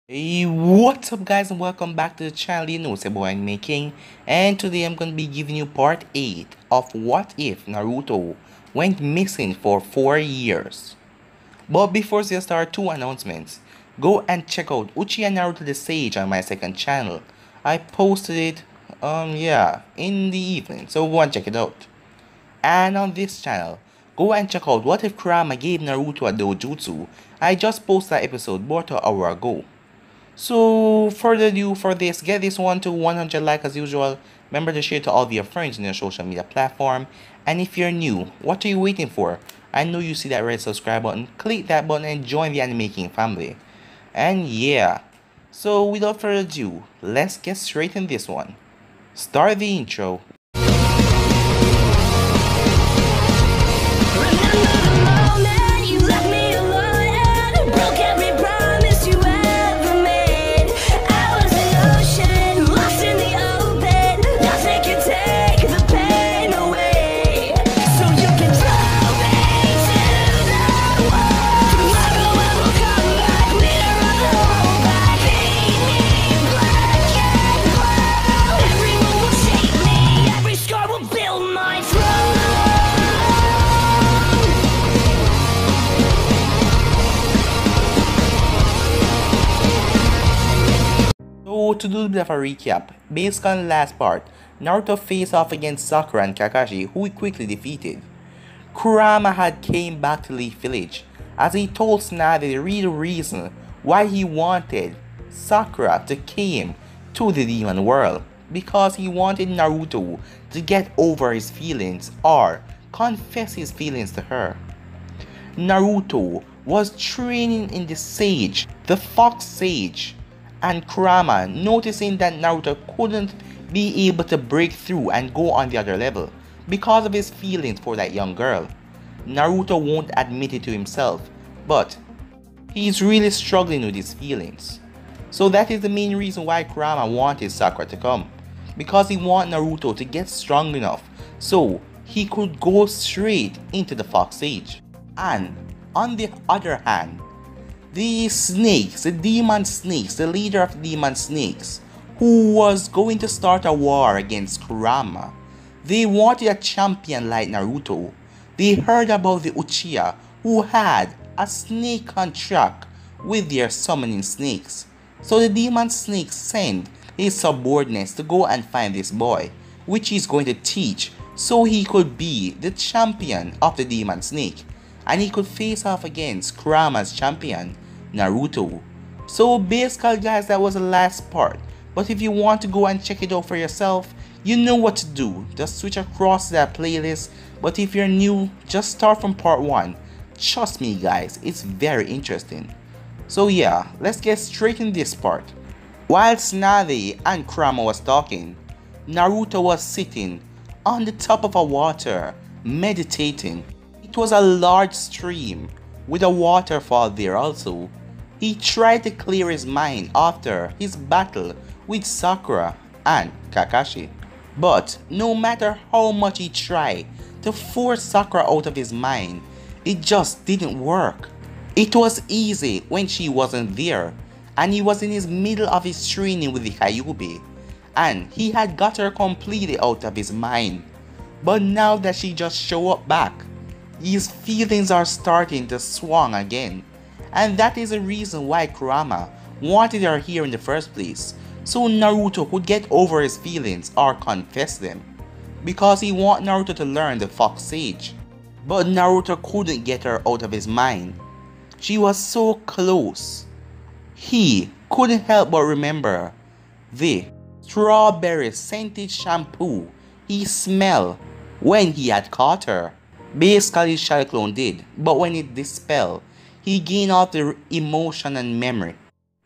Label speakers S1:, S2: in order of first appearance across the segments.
S1: Hey, what's up guys and welcome back to the channel. It's your boy Making, and today I'm going to be giving you part 8 of what if Naruto went missing for 4 years. But before we start, two announcements. Go and check out Uchiha Naruto the Sage on my second channel. I posted it in the evening, so go and check it out. And on this channel, go and check out what if Kurama gave Naruto a dojutsu. I just posted that episode about an hour ago. So further ado for this, get this one to 100 likes as usual. Remember to share to all of your friends in your social media platform. And if you're new, what are you waiting for? I know you see that red subscribe button. Click that button and join the Animaking family. And yeah, so without further ado, let's get straight in this one. Start the intro. So to do a bit of a recap, based on the last part, Naruto faced off against Sakura and Kakashi, who he quickly defeated. Kurama had came back to Leaf Village, as he told Tsunade the real reason why he wanted Sakura to came to the demon world, because he wanted Naruto to get over his feelings or confess his feelings to her. Naruto was training in the Sage, the Fox Sage, and Kurama, noticing that Naruto couldn't be able to break through and go on the other level because of his feelings for that young girl. Naruto won't admit it to himself, but he's really struggling with his feelings. So that is the main reason why Kurama wanted Sakura to come, because he wanted Naruto to get strong enough so he could go straight into the Fox Sage. And on the other hand, the snakes, the demon snakes, the leader of the demon snakes, who was going to start a war against Kurama, they wanted a champion like Naruto. They heard about the Uchiha who had a snake contract with their summoning snakes. So the demon snakes sent his subordinates to go and find this boy, which he's going to teach so he could be the champion of the demon snake, and he could face off against Kurama's champion, Naruto. So basically guys, that was the last part, but if you want to go and check it out for yourself, you know what to do. Just switch across to that playlist. But if you're new, just start from part 1. Trust me guys, it's very interesting. So yeah, let's get straight in this part. While Tsunade and Kurama was talking, Naruto was sitting on the top of a water, meditating. It was a large stream with a waterfall there also. He tried to clear his mind after his battle with Sakura and Kakashi. But no matter how much he tried to force Sakura out of his mind, it just didn't work. It was easy when she wasn't there, and he was in his middle of his training with the Kyuubi, and he had got her completely out of his mind. But now that she just showed up back, his feelings are starting to swing again. And that is the reason why Kurama wanted her here in the first place, so Naruto could get over his feelings or confess them. Because he wanted Naruto to learn the Fox Sage. But Naruto couldn't get her out of his mind. She was so close. He couldn't help but remember the strawberry scented shampoo he smelled when he had caught her. Basically Shadow Clone did, but when it dispelled, he gained all the emotion and memory.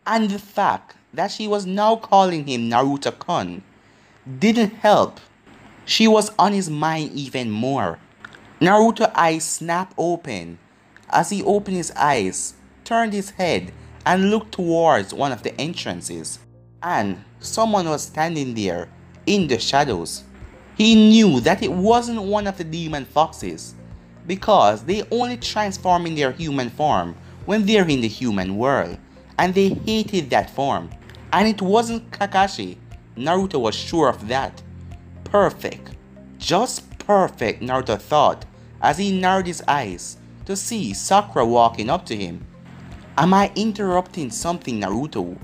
S1: And the fact that she was now calling him Naruto-kun didn't help. She was on his mind even more. Naruto's eyes snapped open. As he opened his eyes, turned his head and looked towards one of the entrances. And someone was standing there in the shadows. He knew that it wasn't one of the demon foxes, because they only transform in their human form when they're in the human world, and they hated that form. And it wasn't Kakashi. Naruto was sure of that. Perfect. Just perfect, Naruto thought as he narrowed his eyes to see Sakura walking up to him. Am I interrupting something, Naruto?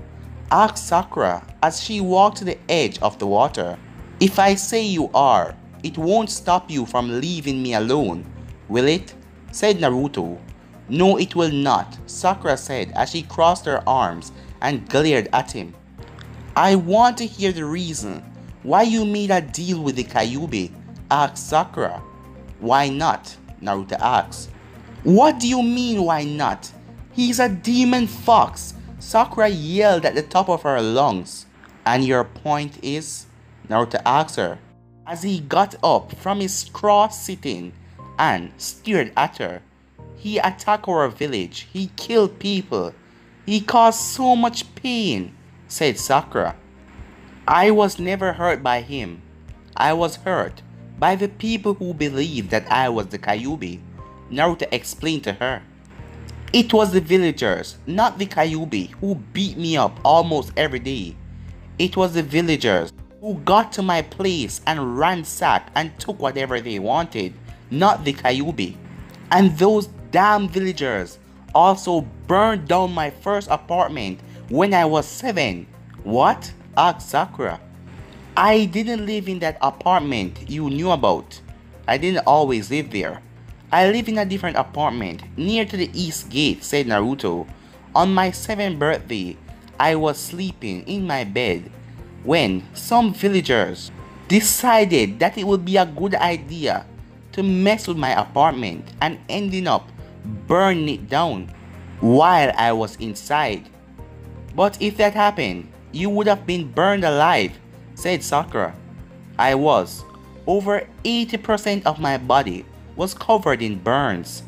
S1: Asked Sakura as she walked to the edge of the water. If I say you are, it won't stop you from leaving me alone, will it? Said Naruto. No, it will not, Sakura said as she crossed her arms and glared at him. I want to hear the reason why you made a deal with the Kyuubi, asked Sakura. Why not? Naruto asked. What do you mean why not? He's a demon fox, Sakura yelled at the top of her lungs. And your point is? Naruto asked her as he got up from his cross-sitting and stared at her. He attacked our village, he killed people, he caused so much pain, said Sakura. I was never hurt by him. I was hurt by the people who believed that I was the Kyuubi, Naruto explained to her. It was the villagers, not the Kyuubi, who beat me up almost every day. It was the villagers who got to my place and ransacked and took whatever they wanted, not the Kyuubi. And those damn villagers also burned down my first apartment when I was 7. What? Asked Sakura. I didn't live in that apartment you knew about. I didn't always live there. I live in a different apartment near to the east gate, said Naruto. On my 7th birthday, I was sleeping in my bed when some villagers decided that it would be a good idea to mess with my apartment and ending up burning it down while I was inside. But if that happened, you would have been burned alive, said Sakura. I was. Over 80% of my body was covered in burns.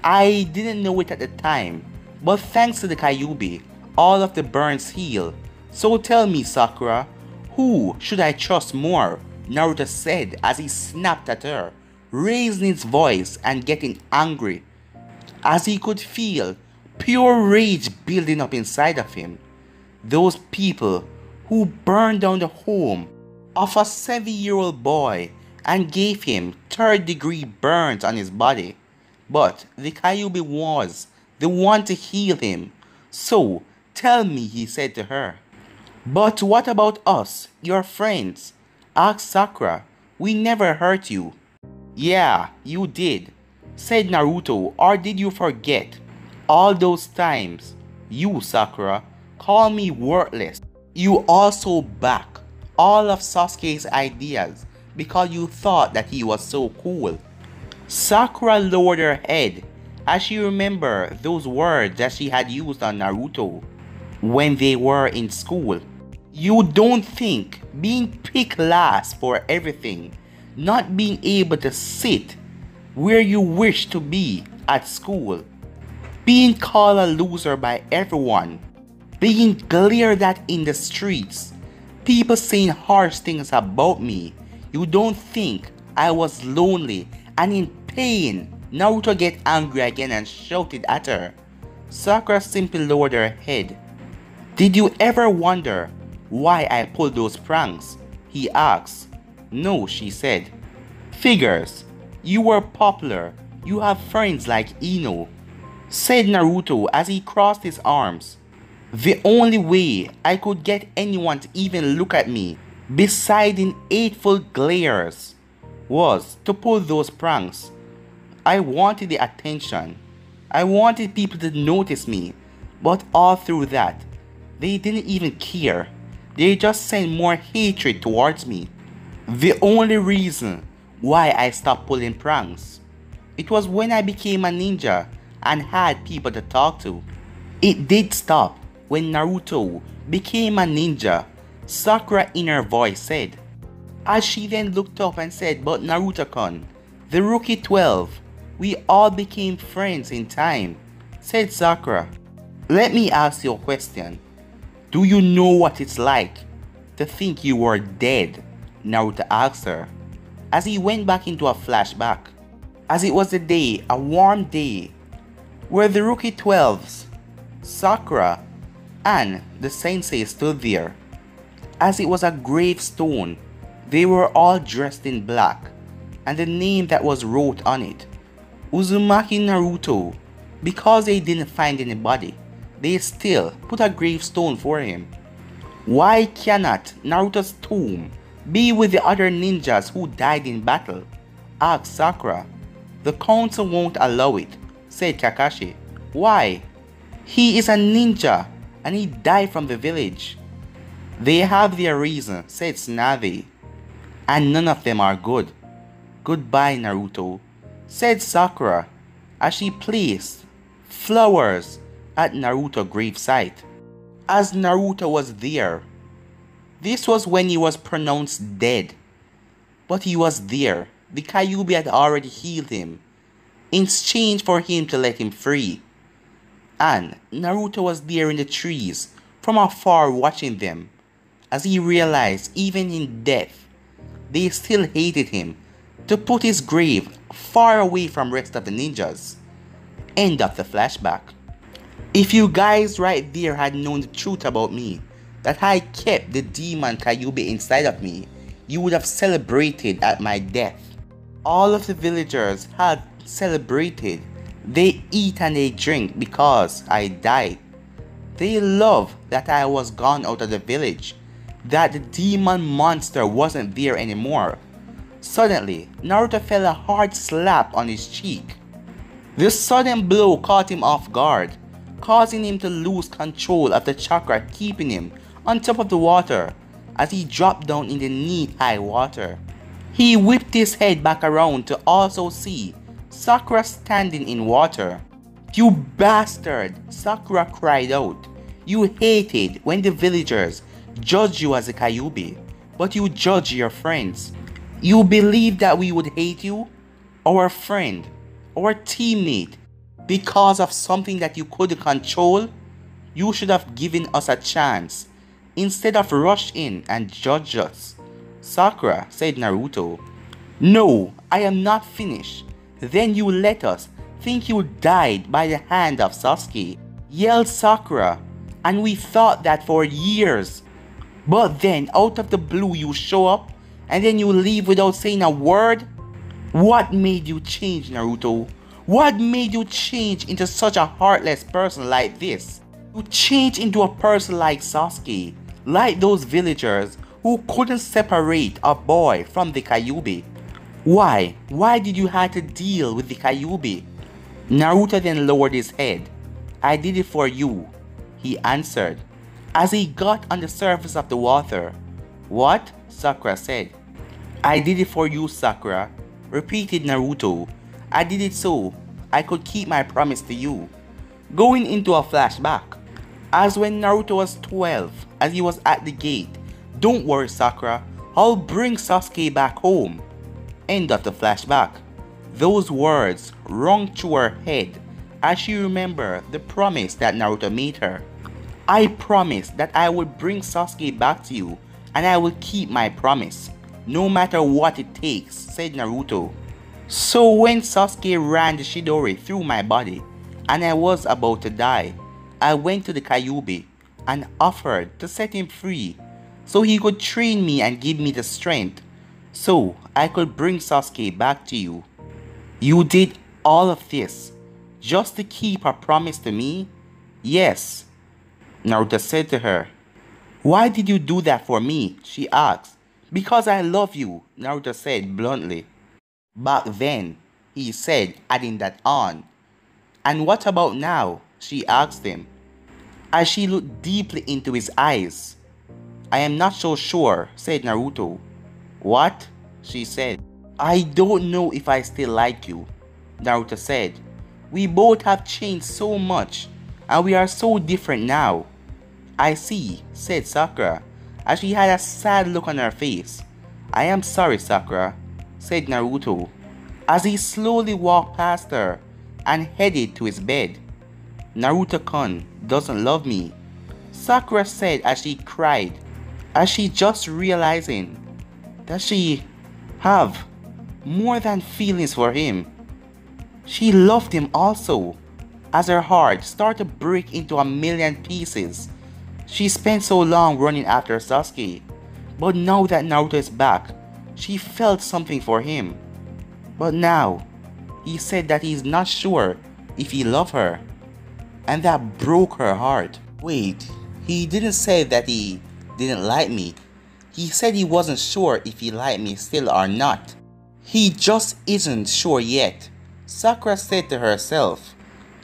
S1: I didn't know it at the time, but thanks to the Kyuubi, all of the burns healed. So tell me, Sakura, who should I trust more? Naruto said as he snapped at her, raising his voice and getting angry, as he could feel pure rage building up inside of him. Those people who burned down the home of a 7-year-old boy and gave him 3rd-degree burns on his body. But the Kyuubi was the one to heal him. So tell me, he said to her. But what about us, your friends? Asked Sakura. We never hurt you. Yeah, you did, said Naruto, or did you forget? All those times, you, Sakura, call me worthless. You also back all of Sasuke's ideas because you thought that he was so cool. Sakura lowered her head as she remembered those words that she had used on Naruto when they were in school. You don't think being picked last for everything, not being able to sit where you wish to be at school, being called a loser by everyone, being glared at in the streets, people saying harsh things about me. You don't think I was lonely and in pain? Naruto get angry again and shouted at her. Sakura simply lowered her head. Did you ever wonder why I pulled those pranks? He asked. No, she said. Figures. You were popular. You have friends like Ino, said Naruto as he crossed his arms. The only way I could get anyone to even look at me, beside in hateful glares, was to pull those pranks. I wanted the attention. I wanted people to notice me, but all through that, they didn't even care. They just sent more hatred towards me. The only reason why I stopped pulling pranks, it was when I became a ninja and had people to talk to. It did stop when Naruto became a ninja, Sakura in her voice said, as she then looked up and said, but Naruto-kun, the Rookie 12, we all became friends in time, said Sakura. Let me ask you a question. Do you know what it's like to think you were dead? Naruto asked her, as he went back into a flashback, as it was a day, a warm day, where the Rookie 12s, Sakura, and the sensei stood there. As it was a gravestone, they were all dressed in black, and the name that was wrote on it, Uzumaki Naruto. Because they didn't find anybody, they still put a gravestone for him. Why cannot Naruto's tomb be with the other ninjas who died in battle? Asked Sakura. The council won't allow it, said Kakashi. Why? He is a ninja and he died from the village. They have their reason, said Tsunade, and none of them are good. Goodbye, Naruto, said Sakura as she placed flowers at Naruto's gravesite. As Naruto was there, this was when he was pronounced dead. But he was there. The Kyuubi had already healed him, in exchange for him to let him free. And Naruto was there in the trees, from afar watching them, as he realized even in death, they still hated him, to put his grave far away from the rest of the ninjas. End of the flashback. If you guys right there had known the truth about me, that I kept the demon Kyuubi inside of me, you would have celebrated at my death. All of the villagers had celebrated. They eat and they drink because I died. They love that I was gone out of the village, that the demon monster wasn't there anymore. Suddenly, Naruto felt a hard slap on his cheek. This sudden blow caught him off guard, causing him to lose control of the chakra keeping him on top of the water as he dropped down in the knee-high water. He whipped his head back around to also see Sakura standing in water. You bastard! Sakura cried out. You hated when the villagers judged you as a Kyuubi, but you judge your friends. You believed that we would hate you, our friend, our teammate, because of something that you couldn't control? You should have given us a chance, instead of rush in and judge us. Sakura, said Naruto. No, I am not finished. Then you let us think you died by the hand of Sasuke, yelled Sakura, and we thought that for years. But then out of the blue you show up, and then you leave without saying a word? What made you change, Naruto? What made you change into such a heartless person like this? You changed into a person like Sasuke, like those villagers who couldn't separate a boy from the Kyuubi. Why? Why did you have to deal with the Kyuubi? Naruto then lowered his head. I did it for you, he answered, as he got on the surface of the water. What? Sakura said. I did it for you, Sakura, repeated Naruto. I did it so I could keep my promise to you. Going into a flashback. As when Naruto was 12, as he was at the gate. Don't worry, Sakura, I'll bring Sasuke back home. End of the flashback. Those words rung through her head as she remembered the promise that Naruto made her. I promised that I would bring Sasuke back to you, and I will keep my promise, no matter what it takes, said Naruto. So when Sasuke ran the Chidori through my body, and I was about to die, I went to the Kyuubi and offered to set him free, so he could train me and give me the strength, so I could bring Sasuke back to you. You did all of this just to keep a promise to me? Yes, Naruto said to her. Why did you do that for me? She asked. Because I love you, Naruto said bluntly. Back then, he said, adding that on. And what about now? She asked him, as she looked deeply into his eyes. I am not so sure, said Naruto. What? She said. I don't know if I still like you, Naruto said. We both have changed so much, and we are so different now. I see, said Sakura, as she had a sad look on her face. I am sorry, Sakura, said Naruto, as he slowly walked past her and headed to his bed. Naruto-kun doesn't love me, Sakura said as she cried, as she just realizing that she have more than feelings for him. She loved him also, as her heart started to break into a million pieces She spent so long running after Sasuke, but now that Naruto is back, she felt something for him. But now, he said that he's not sure if he loves her, and that broke her heart. Wait, he didn't say that he didn't like me. He said he wasn't sure if he liked me still or not. He just isn't sure yet, Sakura said to herself,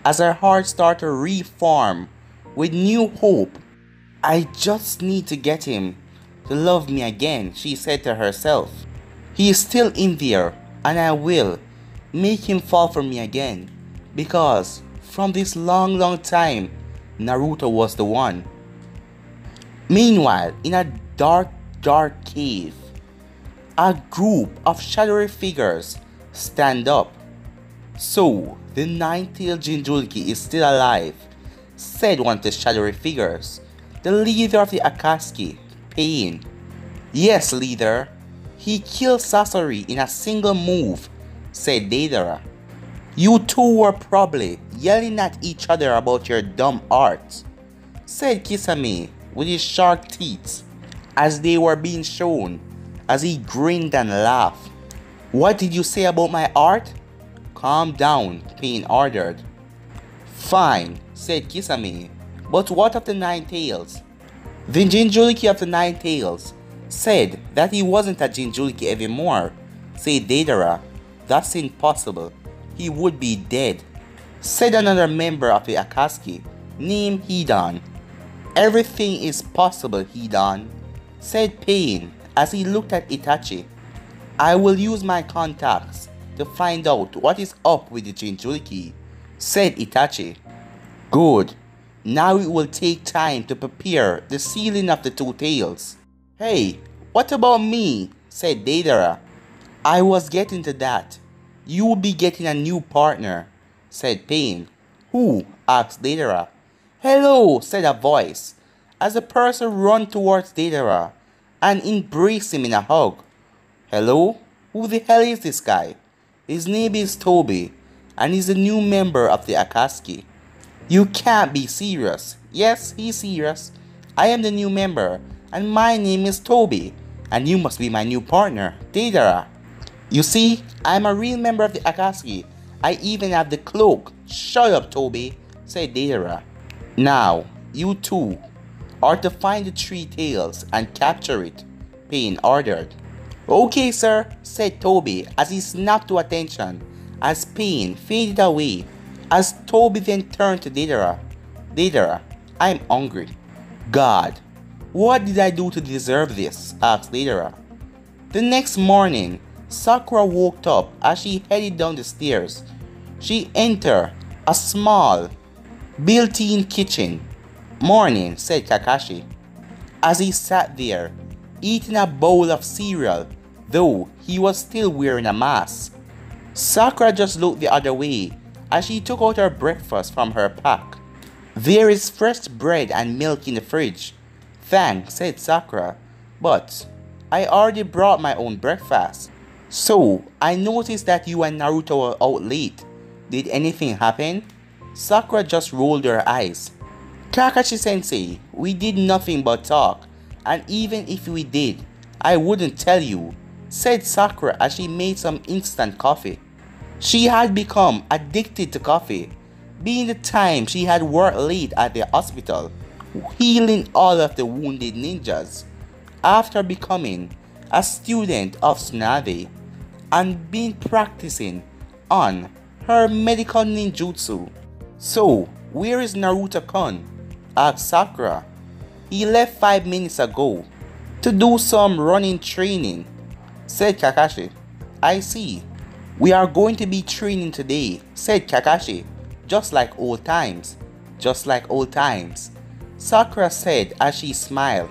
S1: as her heart started to reform with new hope. I just need to get him to love me again, she said to herself. He is still in there, and I will make him fall for me again, because from this long time, Naruto was the one. Meanwhile, in a dark cave, a group of shadowy figures stand up. So, the nine-tailed Jinchuriki is still alive, said one of the shadowy figures, the leader of the Akatsuki, Pain. Yes, leader, he killed Sasori in a single move, said Deidara. You two were probably yelling at each other about your dumb art, said Kisame with his sharp teeth as they were being shown, as he grinned and laughed. What did you say about my art? Calm down, Pain ordered. Fine, said Kisame, but what of the Nine Tails? The Jinchuriki of the Nine Tails said that he wasn't a Jinchuriki anymore, said Deidara. That's impossible. He would be dead, said another member of the Akatsuki, named Hidan. Everything is possible, Hidan, said Pain as he looked at Itachi. I will use my contacts to find out what is up with the Jinchuriki, said Itachi. Good. Now it will take time to prepare the sealing of the two tails. Hey, what about me? Said Deidara. I was getting to that. You will be getting a new partner, said Pain. Who? Asked Deidara. Hello, said a voice, as the person ran towards Deidara and embraced him in a hug. Hello? Who the hell is this guy? His name is Toby, and he's a new member of the Akatsuki. You can't be serious. Yes, he's serious. I am the new member, and my name is Toby, and you must be my new partner, Deidara. You see, I'm a real member of the Akatsuki. I even have the cloak. Shut up, Toby, said Deidara. Now, you two are to find the three tails and capture it, Pain ordered. Okay, sir, said Toby as he snapped to attention as Pain faded away, as Toby then turned to Deidara. Deidara, I'm hungry. God, what did I do to deserve this? Asked Deidara. The next morning, Sakura woke up as she headed down the stairs. She entered a small, built-in kitchen. Morning, said Kakashi, as he sat there, eating a bowl of cereal, though he was still wearing a mask. Sakura just looked the other way as she took out her breakfast from her pack. There is fresh bread and milk in the fridge. Thanks, said Sakura, but I already brought my own breakfast. So, I noticed that you and Naruto were out late. Did anything happen? Sakura just rolled her eyes. Kakashi-sensei, we did nothing but talk, and even if we did, I wouldn't tell you, said Sakura as she made some instant coffee. She had become addicted to coffee, being the time she had worked late at the hospital, healing all of the wounded ninjas, after becoming a student of Tsunade, and been practicing on her medical ninjutsu. So, where is Naruto-kun? Asked Sakura. He left 5 minutes ago to do some running training, said Kakashi. I see. We are going to be training today, said Kakashi. Just like old times. Just like old times, Sakura said as she smiled.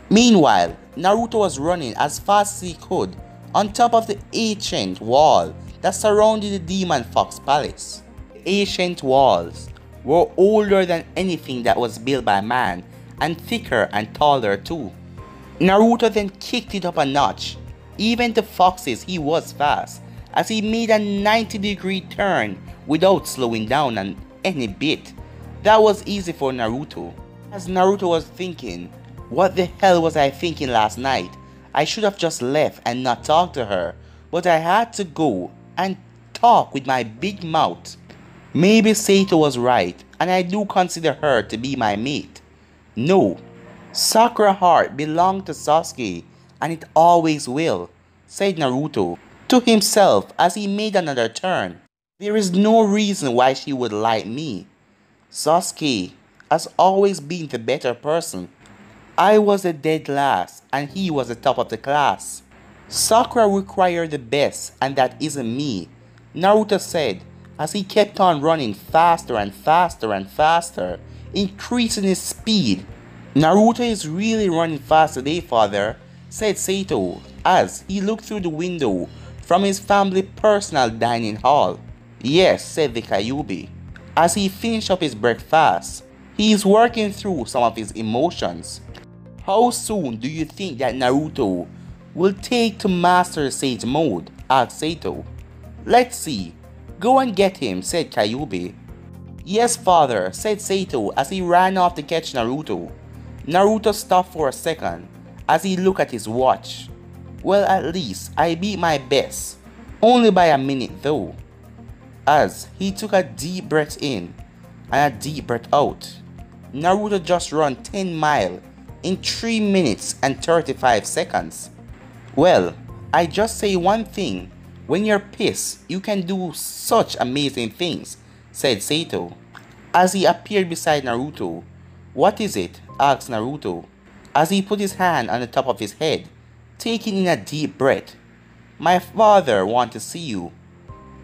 S1: Meanwhile, Naruto was running as fast as he could on top of the ancient wall that surrounded the Demon Fox Palace. The ancient walls were older than anything that was built by man, and thicker and taller too. Naruto then kicked it up a notch. Even to foxes he was fast, as he made a 90-degree turn without slowing down any bit. That was easy for Naruto. As Naruto was thinking, what the hell was I thinking last night? I should have just left and not talked to her, but I had to go and talk with my big mouth. Maybe Sato was right, and I do consider her to be my mate. No, Sakura heart belonged to Sasuke, and it always will, said Naruto to himself as he made another turn. There is no reason why she would like me. Sasuke has always been the better person. I was the dead last, and he was the top of the class. Sakura required the best, and that isn't me, Naruto said as he kept on running faster and faster and faster, increasing his speed. Naruto is really running fast today, father, said Sato as he looked through the window from his family personal dining hall. Yes, said the Kyuubi as he finished up his breakfast. He is working through some of his emotions. How soon do you think that Naruto will take to master Sage Mode? Asked Sato. Let's see. Go and get him, said Kyuubi. Yes, father, said Sato as he ran off to catch Naruto. Naruto stopped for a second as he looked at his watch. Well, at least I beat my best. Only by a minute though. As he took a deep breath in and a deep breath out. Naruto just ran 10 miles in 3 minutes and 35 seconds. Well, I just say one thing. When you're pissed, you can do such amazing things, said Sato as he appeared beside Naruto. What is it? Asked Naruto as he put his hand on the top of his head, taking in a deep breath. My father wants to see you,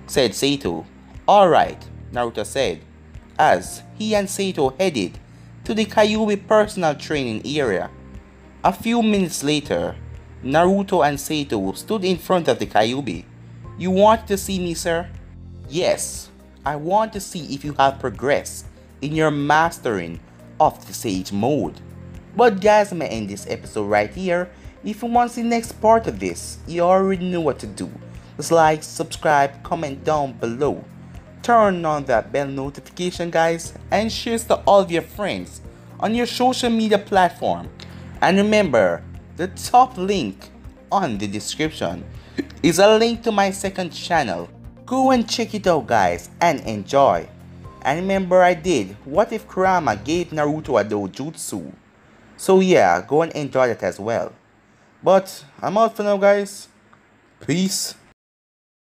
S1: said Sato. Alright, Naruto said as he and Sato headed to the Kyuubi personal training area. A few minutes later, Naruto and Sato stood in front of the Kyuubi. You want to see me, sir? Yes, I want to see if you have progressed in your mastering of the Sage Mode. But guys, I'm gonna end this episode right here. If you want to see the next part of this, you already know what to do. Just like, subscribe, comment down below. Turn on that bell notification, guys, and share to all of your friends on your social media platform. And remember, the top link on the description is a link to my second channel. Go and check it out, guys, and enjoy. And remember, I did What If Kurama Gave Naruto a Dojutsu. So yeah, go and enjoy that as well. But I'm out for now, guys. Peace.